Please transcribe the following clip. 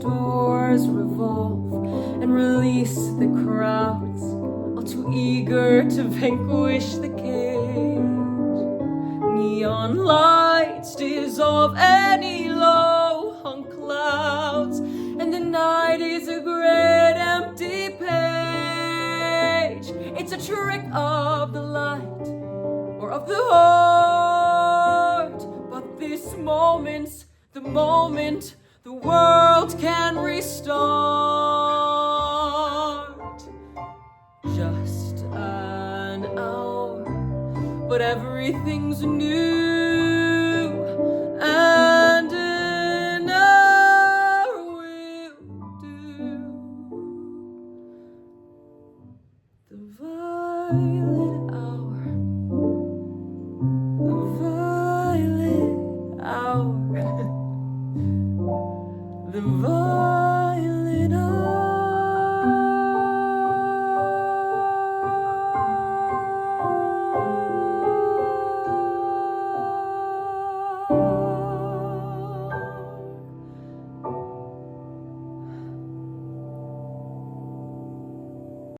doors revolve and release the crowds, all too eager to vanquish the cage. Neon lights dissolve any low-hung clouds, and the night is a great empty page. It's a trick of the light or of the heart, but this moment's the moment the world can restart. Just an hour, but everything's new, and an hour will do. The violet hour, the violet hour, the violet